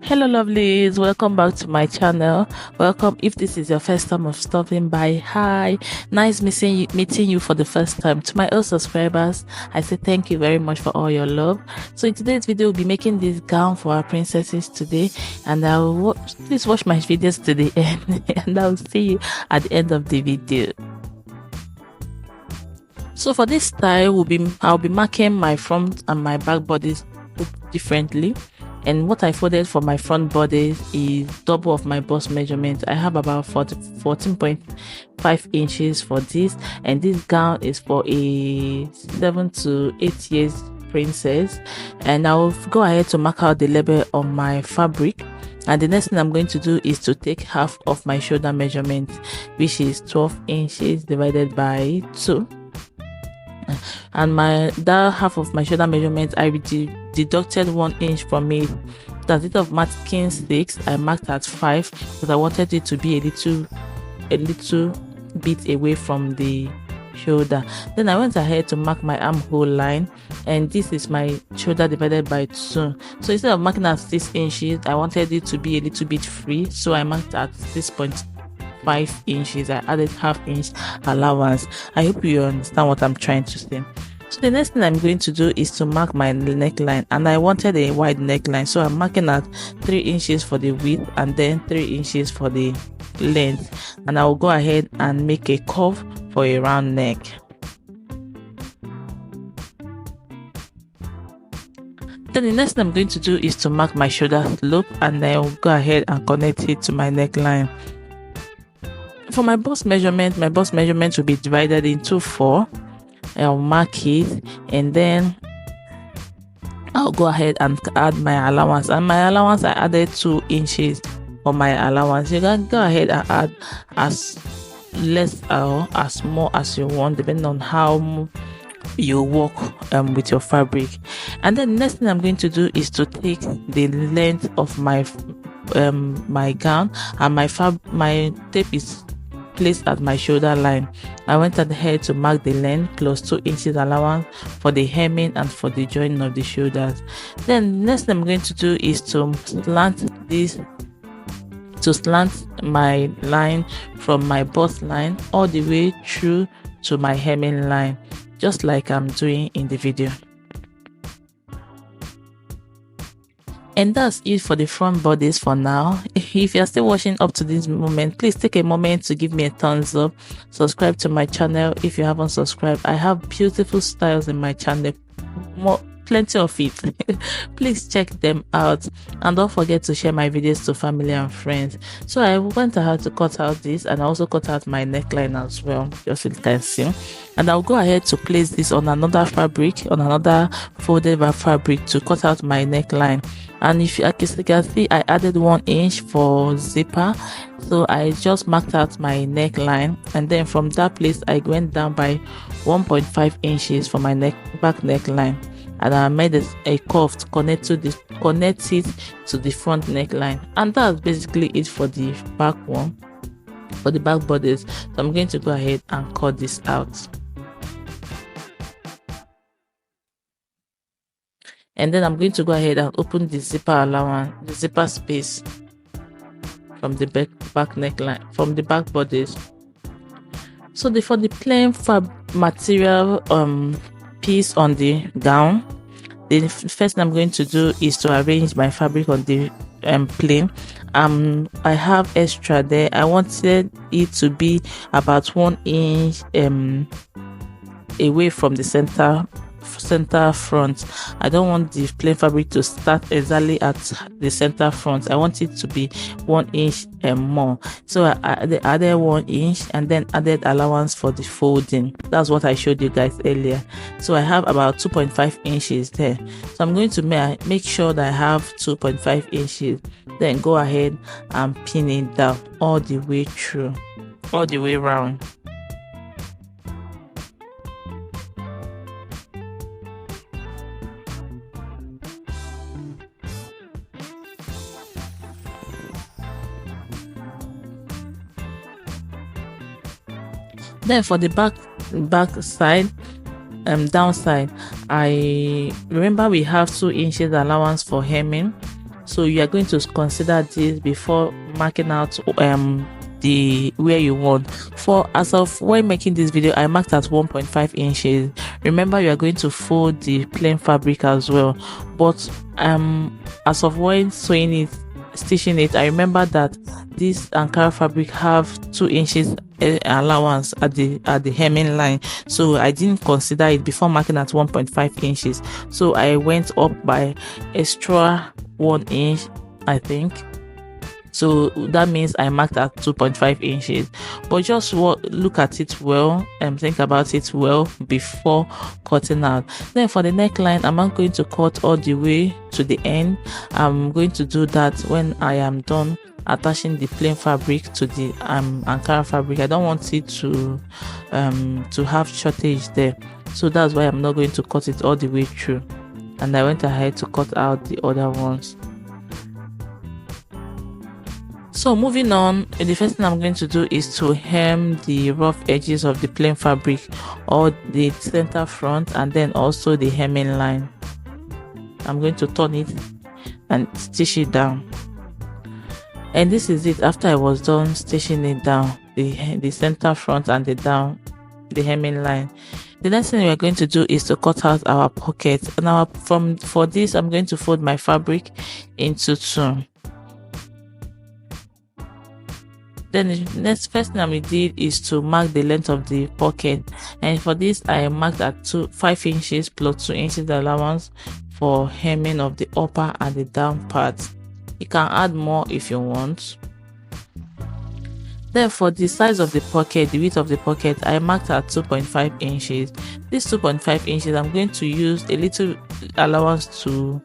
Hello lovelies, welcome back to my channel. Welcome if this is your first time of stopping by. Hi, nice meeting you for the first time. To my old subscribers, I say thank you very much for all your love. So in today's video, we'll be making this gown for our princesses today, and please watch my videos to the end and I'll see you at the end of the video. So for this style, I'll be marking my front and my back bodies differently. And what I folded for my front bodies is double of my bust measurement. I have about 14.5 inches for this, and this gown is for a 7 to 8 years princess. And I'll go ahead to mark out the label on my fabric. And the next thing I'm going to do is to take half of my shoulder measurement, which is 12 inches divided by 2. And that half of my shoulder measurement, I deducted 1 inch from it. That instead of marking 6, I marked at 5 because I wanted it to be a little bit away from the shoulder. Then I went ahead to mark my armhole line, and this is my shoulder divided by 2. So instead of marking at 6 inches, I wanted it to be a little bit free, so I marked at 6.5 inches. I added half inch allowance. I hope you understand what I'm trying to say. So the next thing I'm going to do is to mark my neckline, and I wanted a wide neckline, so I'm marking at 3 inches for the width and then 3 inches for the length, and I will go ahead and make a curve for a round neck. Then the next thing I'm going to do is to mark my shoulder slope, and I will go ahead and connect it to my neckline. For my bust measurement will be divided into 4. I'll mark it, and then I'll go ahead and add my allowance. And my allowance, I added 2 inches for my allowance. You can go ahead and add as less or as more as you want, depending on how you work with your fabric. And then the next thing I'm going to do is to take the length of my my gown, and my tape is placed at my shoulder line. I went ahead to mark the length plus 2 inches allowance for the hemming and for the joining of the shoulders. Then the next thing I'm going to do is to slant my line from my bust line all the way through to my hemming line, just like I'm doing in the video. And that's it for the front bodies for now. If you're still watching up to this moment, please take a moment to give me a thumbs up. Subscribe to my channel if you haven't subscribed. I have beautiful styles in my channel, plenty of it. Please check them out, and don't forget to share my videos to family and friends. So I went ahead to cut out this, and I also cut out my neckline as well, just so you can see. And I'll go ahead to place this on another fabric, on another folded fabric, to cut out my neckline. And if you can see, I added 1 inch for zipper, so I just marked out my neckline, and then from that place I went down by 1.5 inches for my back neckline, and I made a curve to connect it to the front neckline. And that's basically it for the back one, for the back bodies. So I'm going to go ahead and cut this out. And then I'm going to go ahead and open the zipper allowance, the zipper space from the back neckline, from the back bodies. So for the plain material piece on the gown, the first thing I'm going to do is to arrange my fabric on the plain. I have extra there. I wanted it to be about 1 inch away from the center front. I don't want the plain fabric to start exactly at the center front. I want it to be 1 inch more. So I added 1 inch and then added allowance for the folding. That's what I showed you guys earlier. So I have about 2.5 inches there. So I'm going to make sure that I have 2.5 inches. Then go ahead and pin it down all the way through, all the way around. Then for the back side, downside, I remember we have 2 inches allowance for hemming, So you are going to consider this before marking out the where you want. For as of when making this video, I marked at 1.5 inches. Remember, you are going to fold the plain fabric as well, but as of when sewing it, stitching it, I remember that this ankara fabric have 2 inches allowance at the hemming line, so I didn't consider it before marking at 1.5 inches. So I went up by extra 1 inch, I think. So that means I marked at 2.5 inches. But just look at it well and think about it well before cutting out. Then for the neckline, I'm not going to cut all the way to the end. I'm going to do that when I am done attaching the plain fabric to the ankara fabric. I don't want it to have shortage there, so that's why I'm not going to cut it all the way through, and I went ahead to cut out the other ones. So moving on, the first thing I'm going to do is to hem the rough edges of the plain fabric, or the center front, and then also the hemming line. I'm going to turn it and stitch it down. And this is it after I was done stitching it down, the center front and the hemming line. The next thing we're going to do is to cut out our pocket. Now for this, I'm going to fold my fabric into 2. Then the first thing I did is to mark the length of the pocket, and for this I marked at 5 inches plus 2 inches allowance for hemming of the upper and the down part. You can add more if you want. Then for the size of the pocket, the width of the pocket, I marked at 2.5 inches. This 2.5 inches, I'm going to use a little allowance to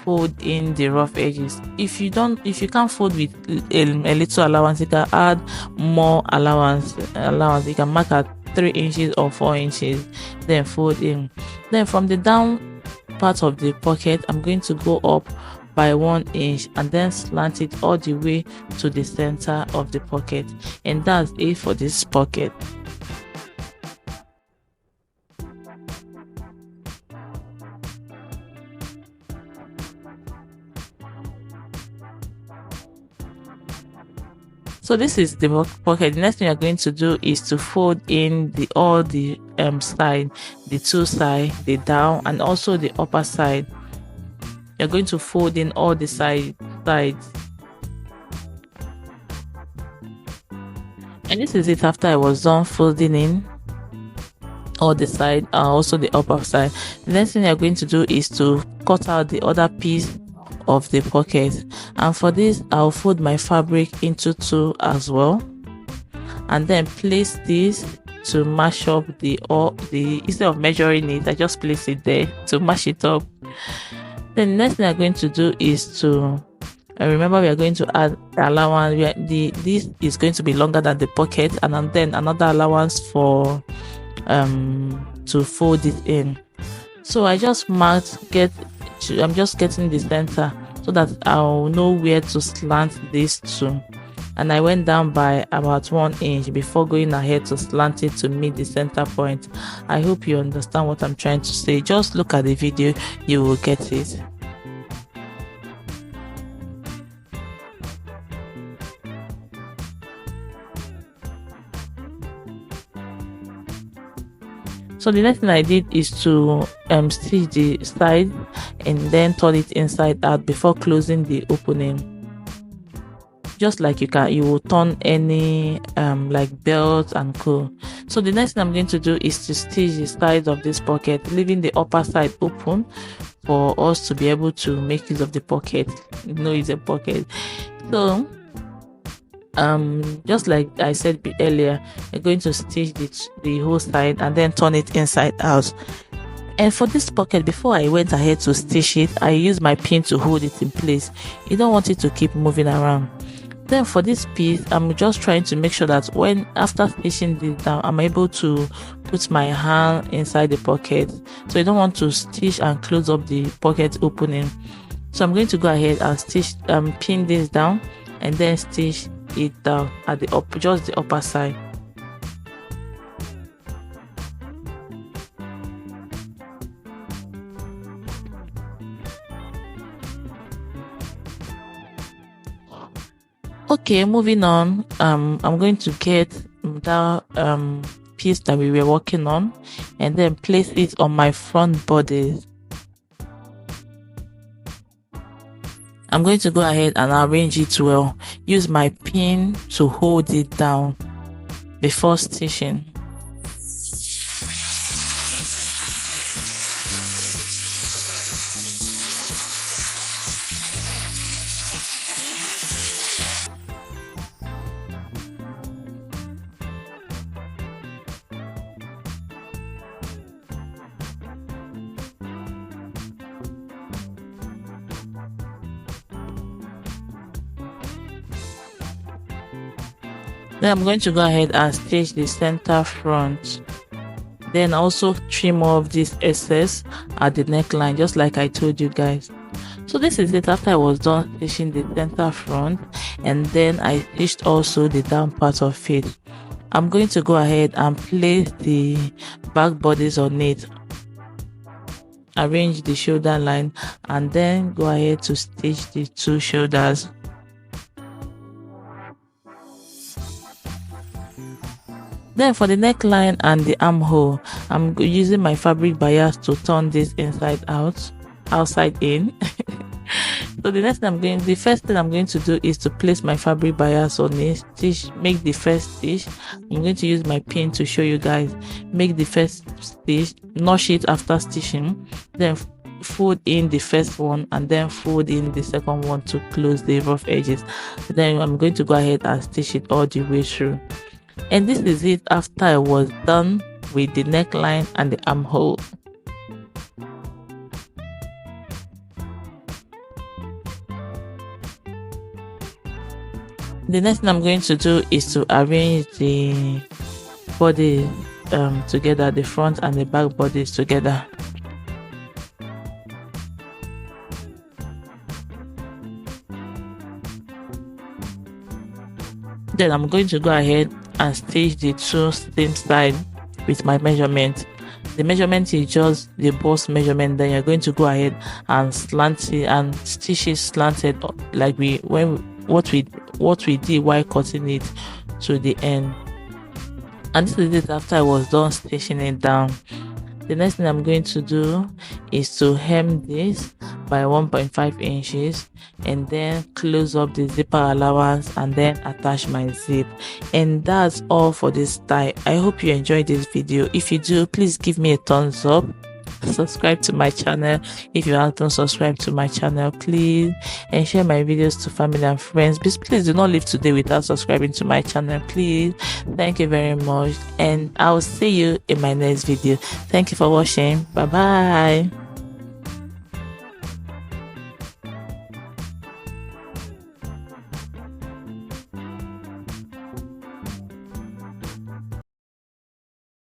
fold in the rough edges. If you can't fold with a little allowance, you can add more allowance. You can mark at 3 inches or 4 inches, then fold in. Then from the down part of the pocket, I'm going to go up by 1 inch and then slant it all the way to the center of the pocket, and that's it for this pocket. So this is the pocket. The next thing you're going to do is to fold in all the side, the 2 side, the down, and also the upper side. You're going to fold in all the sides. And this is it after I was done folding in all the side and also the upper side. The next thing you're going to do is to cut out the other piece of the pocket, and for this I'll fold my fabric into 2 as well, and then place this to mash up the instead of measuring it, I just place it there to mash it up. Then the next thing I'm going to do is to remember we are going to add allowance. This is going to be longer than the pocket, and then another allowance for to fold it in. So I just marked I'm just getting the center so that I'll know where to slant this to, and I went down by about 1 inch before going ahead to slant it to meet the center point. I hope you understand what I'm trying to say. Just look at the video, you will get it. So the next thing I did is to stitch the side and then turn it inside out before closing the opening, just like you will turn any like belt and co. So the next thing I'm going to do is to stitch the sides of this pocket, leaving the upper side open for us to be able to make use of the pocket. You know, it's a pocket. So just like I said earlier, you're going to stitch the whole side and then turn it inside out. And for this pocket, before I went ahead to stitch it, I used my pin to hold it in place. You don't want it to keep moving around. Then for this piece, I'm just trying to make sure that after stitching this down, I'm able to put my hand inside the pocket. So you don't want to stitch and close up the pocket opening. So I'm going to go ahead and stitch pin this down and then stitch it down at just the upper side. Okay, moving on. I'm going to get that piece that we were working on and then place it on my front body. I'm going to go ahead and arrange it well. Use my pin to hold it down before stitching. Then I'm going to go ahead and stitch the center front. Then also trim off this excess at the neckline, just like I told you guys. So this is it after I was done stitching the center front, and then I stitched also the down part of it. I'm going to go ahead and place the back bodies on it, arrange the shoulder line, and then go ahead to stitch the two shoulders. Then for the neckline and the armhole, I'm using my fabric bias to turn this inside out, outside in. So the first thing I'm going to do is to place my fabric bias on it, make the first stitch. I'm going to use my pin to show you guys. Make the first stitch, notch it after stitching, then fold in the first one and then fold in the second one to close the rough edges. Then I'm going to go ahead and stitch it all the way through. And this is it after I was done with the neckline and the armhole. The next thing I'm going to do is to arrange the body together, the front and the back bodies together. Then I'm going to go ahead and stitch the two same side with my measurement. The measurement is just the bust measurement. Then you're going to go ahead and slant it and stitch it slanted, like what we did while cutting it to the end. And this is it after I was done stitching it down. The next thing I'm going to do is to hem this by 1.5 inches and then close up the zipper allowance and then attach my zip. And that's all for this style. I hope you enjoyed this video. If you do, please give me a thumbs up. Subscribe to my channel if you haven't subscribed to my channel, please, and share my videos to family and friends. Please do not leave today without subscribing to my channel, please. Thank you very much, and I will see you in my next video. Thank you for watching. Bye bye.